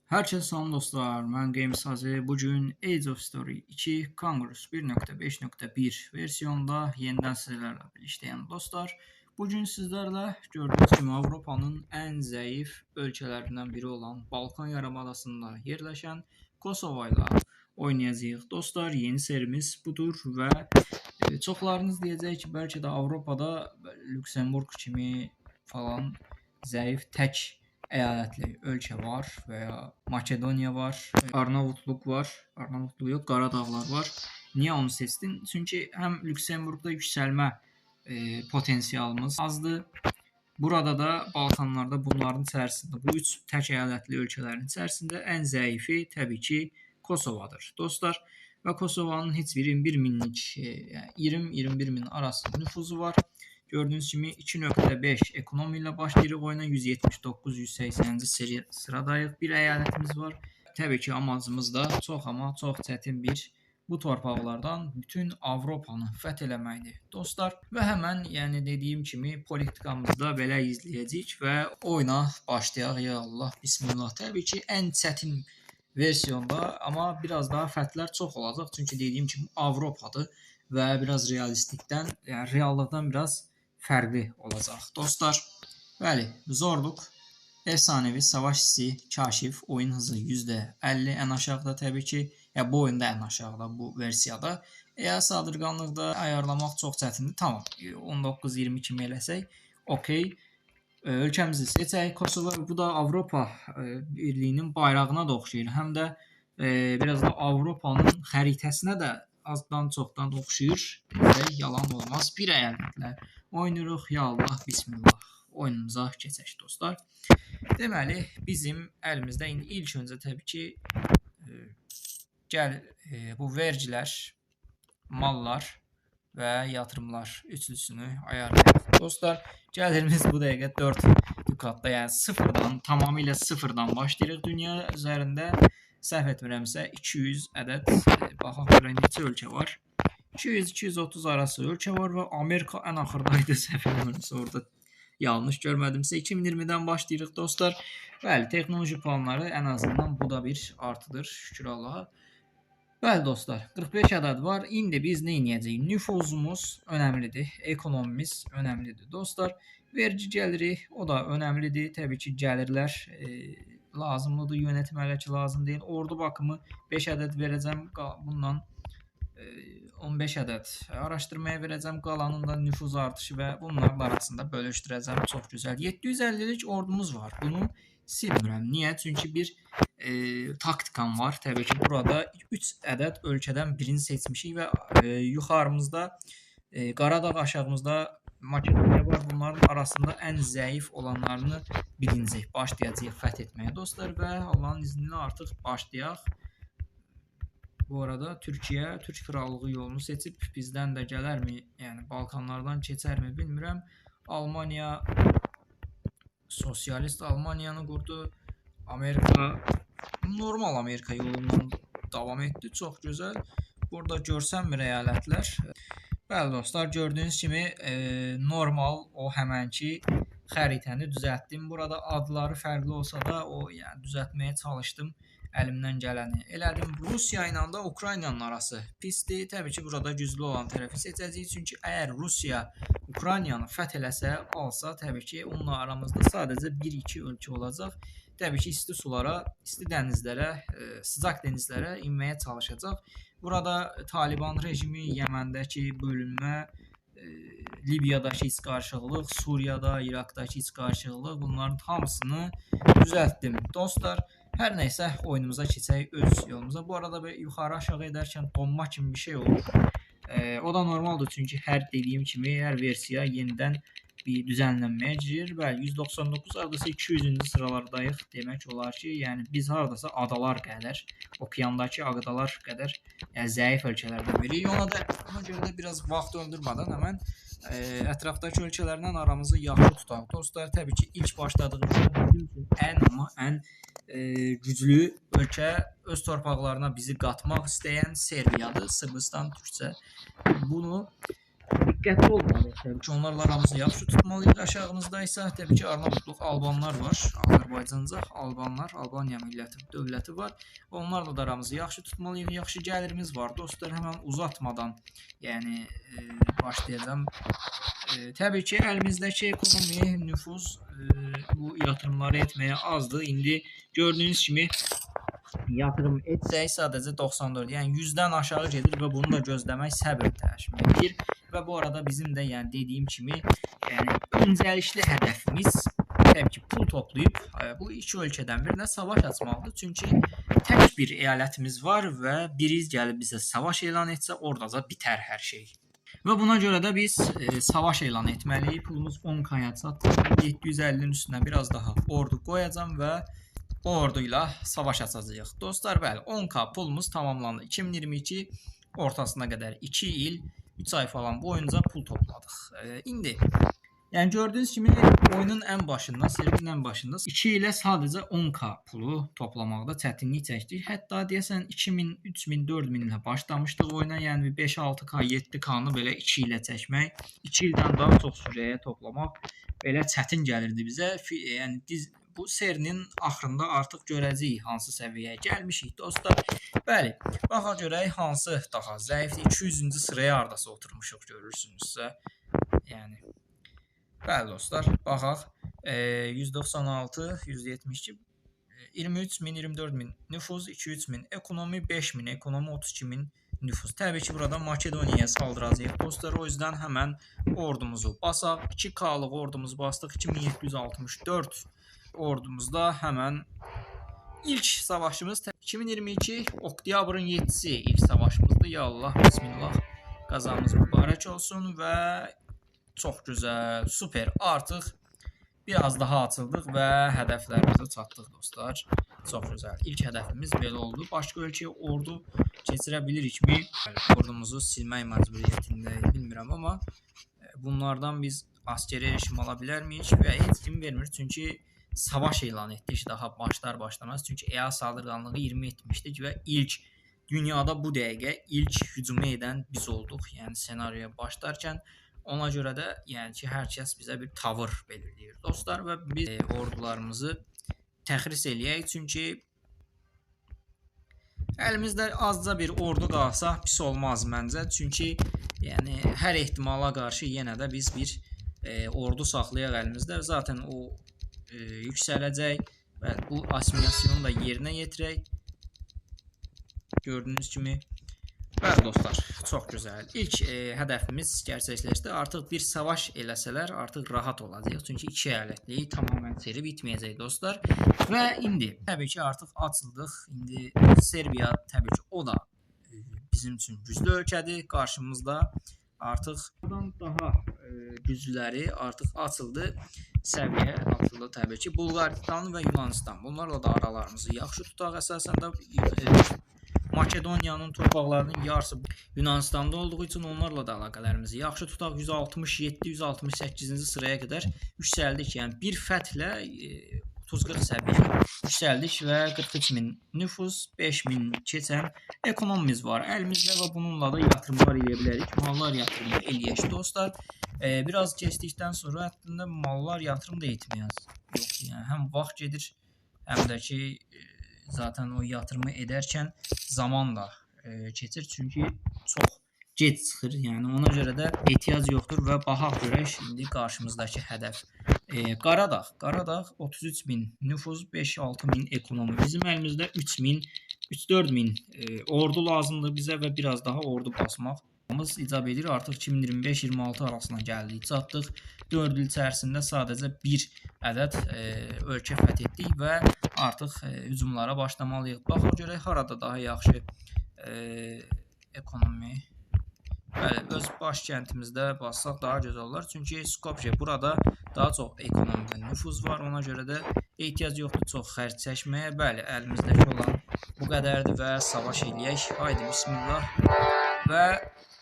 Herkese salam dostlar, mən Games Hazi. Bugün Age of Story 2 Congress 1.5.1 versiyonda yenidən sizlərlə birliktəyəm dostlar. Bugün sizlərlə gördüyünüz kimi Avropanın ən zəif ölkələrindən biri olan Balkan yarımadasında yerləşən Kosova ilə oynayacağıq dostlar. Yeni serimiz budur və çoxlarınız deyəcək ki, bəlkə də Avropada Lüksemburg kimi falan zəif tək əyalətli ölkə var və ya Makedoniya var, Arnavutluq var, Arnavutluq yox, Qaradağlar var. Niyə onu seçdin? Çünki həm Lüksemburqda yüksəlmə potensialımız azdır. Burada da Balkanlarda bunların içərisində, bu üç tək əyalətli ölkələrin içərisində ən zəifi təbii ki Kosovadır dostlar. Və Kosovanın heç bir 21 minlik, yəni 20-21 min arası nüfuzu var. Gördüyünüz kimi 2.5 ekonomi ilə başlayırıq oyuna, 179-180-ci sıradayıq. Bir əyalətimiz var. Təbii ki, amacımız da çox çətin bir bu torpaqlardan bütün Avropanı fəth eləməkdir dostlar. Və həmən, yəni dediyim kimi, politikamızı da belə izləyəcəyik və oyuna başlayaq. Ya Allah, bismillah. Təbii ki, ən çətin versiyonda, amma biraz daha fəthlər çox olacaq. Çünki dediyim kimi Avropadır və biraz realistlikdən, yəni reallıqdan biraz fərqli olacaq dostlar. Bəli, zorluq, efsanevi, savaş hissi, kaşif, oyun hızı %50 ən aşağıda təbii ki. Bu oyunda ən aşağıda bu versiyada. Sadırqanlıqda ayarlamaq çox çətindir. Tamam, 19-20 kimi eləsək, okey. Ölkəmizi seçək, Kosova. Bu da Avropa Birliyinin bayrağına da oxşayır. Həm də biraz da Avropanın xəritəsinə də azdan çoxdan oxşayır. Yalan olmaz. Bir əyalətlə oynayırıq. Ya Allah, bismillah. Oyunumuza keçək dostlar. Deməli, bizim əlimizdə indi ilk öncə təbii ki gəl bu vergilər, mallar və yatırımlar üçlüsünü ayarlayaq. Dostlar, gəlirimiz bu dəqiqə 4 dukatda, yəni sıfırdan, tamamilə sıfırdan başlayırıq. Dünya üzərində səhv etmirəmsə 200 ədəd, baxaq görə neçə ölkə var? 200-230 arası ölkə var və Amerika ən axırdaydı, səhv etmirəmsə, orada yanlış görmədimsə 2020-dən başlayırıq dostlar. Bəli, texnoloji planları ən azından bu da bir artıdır, şükür Allaha. Bəli dostlar, 45 ədəd var. İndi biz nə edəcəyik? Nüfuzumuz önəmlidir, ekonomimiz önəmlidir dostlar. Vergi gəliri, o da önəmlidir. Təbii ki, gəlirlər lazımlıdır, yönetməli ki lazım deyil. Ordu baxımı 5 ədəd verəcəm, bundan 15 ədəd araşdırmaya verəcəm. Qalanında nüfuz artışı və bunların arasında bölüşdürəcəm. Çox gözəl. 750-lik ordumuz var. Bunu silmirəm. Niyə? Çünki bir taktikam var. Təbii ki, burada 3 ədəd ölkədən birini seçmişik və yuxarımızda Qaradağ, aşağımızda Makedoniya var. Bunların arasında ən zəif olanlarını bilinəcək. Başlayacağıq fəth etməyə dostlar və Allahın izni ilə artıq başlayaq. Bu arada Türkiyə, Türk Krallığı yolunu seçib bizdən də gələrmi? Yəni Balkanlardan keçərmi bilmirəm. Almaniya, sosialist Almaniyanı qurdu. Amerika, normal Amerika yolundan davam etdi. Çox gözəl. Burada görsənmir əyalətlər. Bəli dostlar, gördüyünüz kimi normal o həmənki xəritəni düzəltdim. Burada adları fərqli olsa da o yəni düzəltməyə çalışdım. Əlimdən gələni elədim. Rusiya ilə də Ukraynanın arası pisdir. Təbii ki, burada güclü olan tərəfi seçəcəyik. Çünki əgər Rusiya Ukraynanı fəth eləsə, alsa, təbii ki, onunla aramızda sadəcə 1-2 ölkə olacaq. Təbii ki, isti sulara, isti dənizlərə, sıcaq dənizlərə inməyə çalışacaq. Burada Taliban rejimi, Yəməndəki bölünmə, Libiyadakı iç qarşıqlıq, Suriyada, İraqdakı iç qarşıqlıq, bunların hamısını düzəltdim dostlar. Hər nəysə, oyunumuza keçək öz yolumuza. Bu arada yuxarı aşağı edərkən donma kimi bir şey olur. O da normaldır, çünki hər dediyim kimi, hər versiya yenidən bir düzənlənməyə girir. Bəli, 199 hardasa 200-cü sıralardayıq demək olar ki, yəni biz hardasa adalar qədər, okeandakı adalar qədər zəif ölkələrdən biri. Ona görə də biraz vaxt öldürmədən həmən ətrafdakı ölkələrlə aramızı yaxşı tutaq. Dostlar, təbii ki, ilk başladığımızda bizim üçün ən güclü ölkə öz torpaqlarına bizi qatmaq istəyən Serbiyadır, Sırbistan türkcə. Bunu diqqətli olmalıyıq. Təbii ki, onlarla aramızı yaxşı tutmalıyıq. Aşağımızda isə təbii ki, Arnavutluq albanlar var. Azərbaycanca albanlar, Albaniya milləti, dövləti var. Onlarla da aramızı yaxşı tutmalıyıq. Yaxşı gəlirimiz var. Dostlar, həmən uzatmadan, yəni başlayacağam. Təbii ki, əlimizdəki ekonomi, nüfuz bu yatırımları etməyə azdır. İndi gördüyünüz kimi yatırım etsək sadəcə 94, yəni 100-dən aşağı gedir və bunu da gözləmək səbr təşkil və bu arada bizim də yəni dediyim kimi, yəni öncəlikli hədəfimiz təbii ki, pul toplayıb bu iki ölkədən birinə savaş açmaqdır. Çünki tək bir əyalətimiz var və biri gəlib bizə savaş elan etsə, oradaca bitər hər şey. Və buna görə də biz savaş elan etməliyik. Pulumuz 10K-ya çatdı. 750-nin üstünə biraz daha ordu qoyacağam və o orduyla savaş açacağıq. Dostlar, bəli, 10K pulumuz tamamlandı. 2022 ortasına qədər 2 il, 3 ay falan boyunca pul topladıq. İndi, yəni gördüyünüz kimi oyunun ən başında, serinin ən başında 2 ilə sadəcə 10K pulu toplamaqda çətinlik çəkdik. Hətta deyəsən 2000, 3000, 4000 ilə başlamışdıq oyuna. Yəni 5-6K, 7K-nı belə 2 ilə çəkmək, 2 ildən daha çox sürəyə toplamaq belə çətin gəlirdi bizə. Yəni bu serinin axırında artıq görəcəyik hansı səviyyəyə gəlmişik dostlar. Bəli, baxaq görək hansı daha zəifdir. 200-cü sıraya hardasa oturmuşuq görürsünüzsə. Yəni bəli dostlar, baxaq 196, 172, 23.000, 24.000 nüfuz, 2-3000 ekonomi, 5000 ekonomi, 32.000 nüfuz. Təbii ki, burada Makedoniyaya saldıracağıq dostlar. O yüzden həmən ordumuzu basaq. 2K-lıq ordumuzu bastıq. 2764 ordumuzda həmən ilk savaşımız 2022 oktyabrın 7-si ilk savaşımızdır. Ya Allah, bismillah. Qazamız mübarək olsun və çox gözəl, super. Artıq biraz daha açıldıq və hədəflərimizə çatdıq dostlar. Çox gözəl. İlk hədəfimiz belə oldu. Başqa ölkəyə ordu keçirə bilirikmi? Ordumuzu silmək məcburiyyətindəyik, bilmirəm, amma bunlardan biz askeri erişim ala bilərmiyik və heç kim vermir. Çünki savaş elan etdik daha başlamaz. Çünki EA saldırganlığı 20 etmişdik və ilk dünyada bu dəqiqə ilk hücumu edən biz olduq. Yəni senaryoya başlarkən ona görə də yəni ki, hər kəs bizə bir tavır belirləyir dostlar və biz ordularımızı təxris eləyək. Çünki əlimizdə azca bir ordu qalsa pis olmaz məncə. Çünki yəni hər ehtimala qarşı yenə də biz bir ordu saxlayaq əlimizdə. Zaten o yüksələcək və bu assimilasyonu da yerinə yetirək. Gördüyünüz kimi. Bəli dostlar, çox gözəl. İlk hədəfimiz gerçəkləşdi. Artıq bir savaş eləsələr artıq rahat olacaq. Çünki iki əyalətli tamamən seri bitməyəcək dostlar. Və indi təbii ki artıq açıldıq. İndi Serbiya təbii ki o da bizim üçün güclü ölkədir. Qarşımızda artıq daha güclüləri artıq açıldı. Səviyyə açıldı təbii ki. Bulqaristan və Yunanistan. Bunlarla da aralarımızı yaxşı tutaq. Əsasən də Makedoniyanın torpaqlarının yarısı Yunanistan'da olduğu için onlarla da əlaqələrimizi yaxşı tutaq. 167-168-ci sıraya qədər yüksəldik. Yəni bir fəthlə 30-40 səviyyə yüksəldik və 43.000 nüfus, 5.000 keçən ekonomimiz var əlimizdə və bununla da yatırımlar edə bilərik. Mallar yatırımı eləyək dostlar. Biraz keçdikdən sonra hətta mallar yatırım da etməyəz. Yox, yəni həm vaxt gedir, həm də ki zaten o yatırımı edərkən zaman da keçir. Çünki çox gec çıxır. Yəni ona görə də ehtiyac yoxdur və baxaq görək şimdi qarşımızdakı hədəf. Qaradağ. Qaradağ 33.000 nüfuz, 5-6.000 ekonomi. Bizim əlimizdə 3.000, 3-4.000 ordu lazımdır bizə və biraz daha ordu basmaq icab edir. Artıq 2025-26 arasına gəldik, çatdıq. 4 il içərisində sadəcə bir ədəd ölkə fəth etdik və artıq hücumlara başlamalıyıq. Baxaq görək harada daha yaxşı ekonomi. Bəli, öz baş kəntimizdə bassaq daha gözəl olar. Çünki Skopje burada daha çox ekonomikdə nüfuz var. Ona görə də ehtiyac yoxdur çox xərc çəkməyə. Bəli, əlimizdəki olan bu qədərdir və savaş eləyək. Haydi bismillah. Və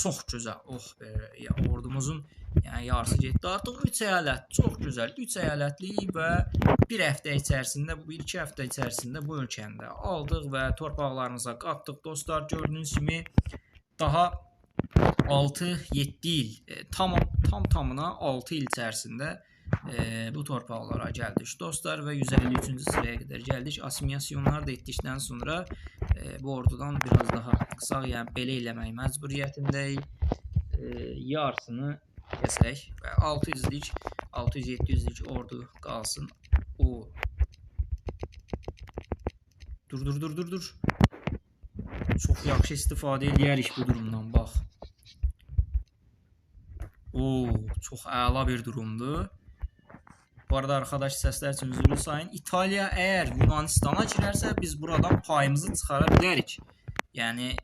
çox gözəl. Oh be, ya ordumuzun yəni yarısı getdi. Artıq 3 əyalət, çox gözəl. 3 əyalətli və bir həftə içərisində, bu 2 həftə içərisində bu ölkəni də aldıq və torpaqlarımıza qatdıq dostlar. Gördüyünüz kimi daha 6-7 il, tamına 6 il içərisində bu torpaqlara gəldik dostlar və 153-cü sıraya qədər gəldik. Assimilyasiyalar da etdikdən sonra bu ordudan biraz daha qısa, yəni belə eləmək məcburiyyətindəyik. Yarısını desək və 600-lik, 600-700-lik ordu qalsın. O Dur. Çox yaxşı istifadə edərik bu durumdan, bax. Çox əla bir durumdur. Bu arada arkadaş səslər üçün üzrlü sayın. İtaliya əgər Yunanistana girərsə biz buradan payımızı çıxara bilərik. Yəni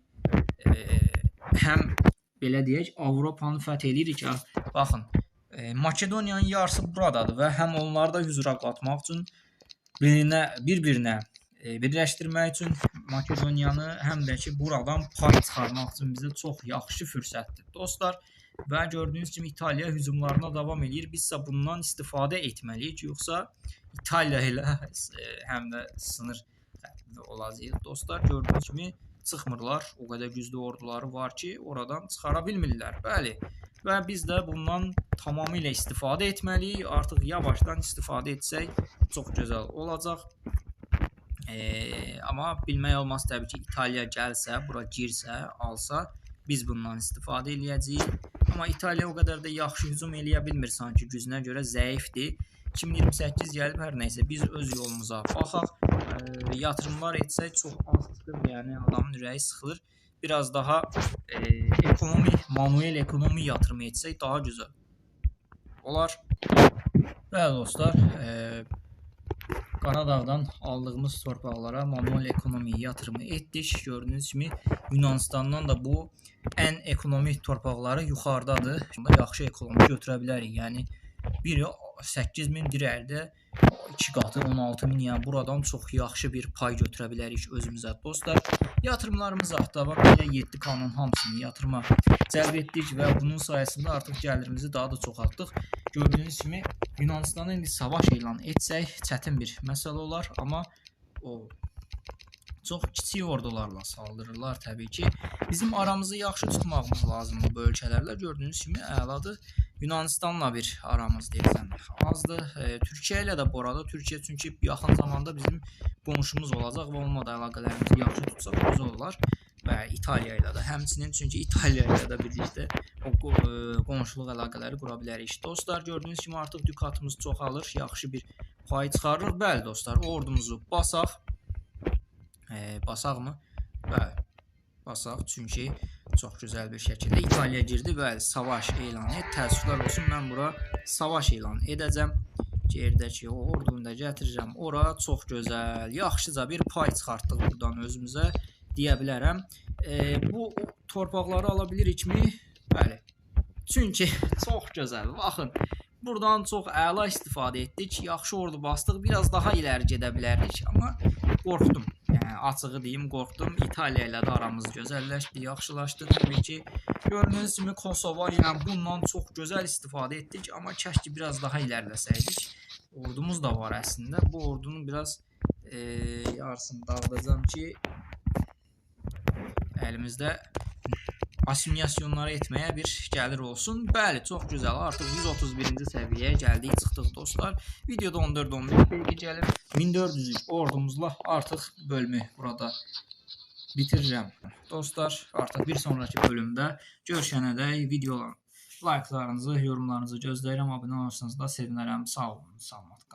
həm belə deyək, Avropanı fəth edirik. Baxın, Makedoniyanın yarısı buradadır və həm onları da hüzura qatmaq üçün bir-birinə birləşdirmək üçün Makedoniyanı həm də ki buradan pay çıxarmaq üçün bizə çox yaxşı fürsətdir dostlar. Və gördüyünüz kimi İtaliya hücumlarına davam edir. Biz isə bundan istifadə etməliyik. Yoxsa İtaliya ilə həm də sınır xəttində olacağıq. Dostlar, gördüyünüz kimi çıxmırlar. O qədər güclü orduları var ki, oradan çıxara bilmirlər. Bəli. Və biz də bundan tamamilə istifadə etməliyik. Artıq yavaşdan istifadə etsək çox gözəl olacaq. Amma bilmək olmaz təbii ki, İtaliya gəlsə, bura girsə, alsa, biz bundan istifadə eləyəcəyik. Amma İtaliya o qədər də yaxşı hücum eləyə bilmir, sanki gücünə görə zəifdir. 2028 gəlib, hər nəysə biz öz yolumuza baxaq. Yatırımlar etsək çox az çıxır, yəni adamın ürəyi sıxılır. Biraz daha manuel ekonomi yatırımı etsək daha gözəl olar. Bəli dostlar, Qaradağdan aldığımız torpaqlara manuel ekonomi yatırımı etdik. Gördüyünüz kimi Yunanistandan da bu ən ekonomik torpaqları yuxarıdadır. Yaxşı ekonomi götürə bilərik. Yəni biri 8000, biri əldə 2 qatı 16000. Yəni buradan çox yaxşı bir pay götürə bilərik özümüzə dostlar. Yatırımlarımız davam elə 7K-nın hamısını yatırıma cəlb etdik və bunun sayəsində artıq gəlirimizi daha da çoxaltdıq. Gördüyünüz kimi Yunanistana indi savaş elan etsək çətin bir məsələ olar, amma o çox kiçik ordularla saldırırlar təbii ki. Bizim aramızı yaxşı tutmağımız lazımdır bu ölkələrlə. Gördüyünüz kimi əladır. Yunanistanla bir aramız deyəsən azdır. Türkiyə ilə də bu arada, Türkiyə çünki yaxın zamanda bizim qonşumuz olacaq və onunla da əlaqələrimizi yaxşı tutsaq gözəl olar. Və İtaliya ilə də həmçinin, çünki İtaliya ilə də birlikdə qonşuluq əlaqələri qura bilərik. Dostlar, gördüyünüz kimi artıq dükatımız çoxalır, yaxşı bir pay çıxarırıq. Bəli dostlar, o ordumuzu basaq. Basaq mı? Bəli, basaq, çünki çox gözəl bir şəkildə İtaliya girdi. Bəli, savaş elan et. Təəssüflər olsun, mən bura savaş elan edəcəm. Gerdəki o ordunu da gətirirəm ora. Çox gözəl, yaxşıca bir pay çıxartdıq buradan özümüzə deyə bilərəm. Bu torpaqları ala bilirikmi? Bəli. Çünki çox gözəl. Baxın, buradan çox əla istifadə etdik. Yaxşı ordu bastıq. Biraz daha iləri gedə bilərdik, amma qorxdum. Yəni açığı deyim, qorxdum. İtaliya ilə də aramız gözəlləşdi, yaxşılaşdı təbii ki. Gördüyünüz kimi Kosova ilə bundan çox gözəl istifadə etdik, amma kəşki biraz daha ilərləsəydik. Ordumuz da var əslində. Bu ordunun biraz yarısını dağıdacağım ki əlimizdə assimilyasiyaları etməyə bir gəlir olsun. Bəli, çox gözəl. Artıq 131-ci səviyyəyə gəldik, çıxdıq dostlar. Videoda 14-15 dəqiqə gəlib 1400-lük ordumuzla artıq bölümü burada bitirirəm. Dostlar, artıq bir sonraki bölümdə görüşənədək videoların like'larınızı, yorumlarınızı gözləyirəm. Abunə olursanız da sevinərəm. Sağ olun, salamat.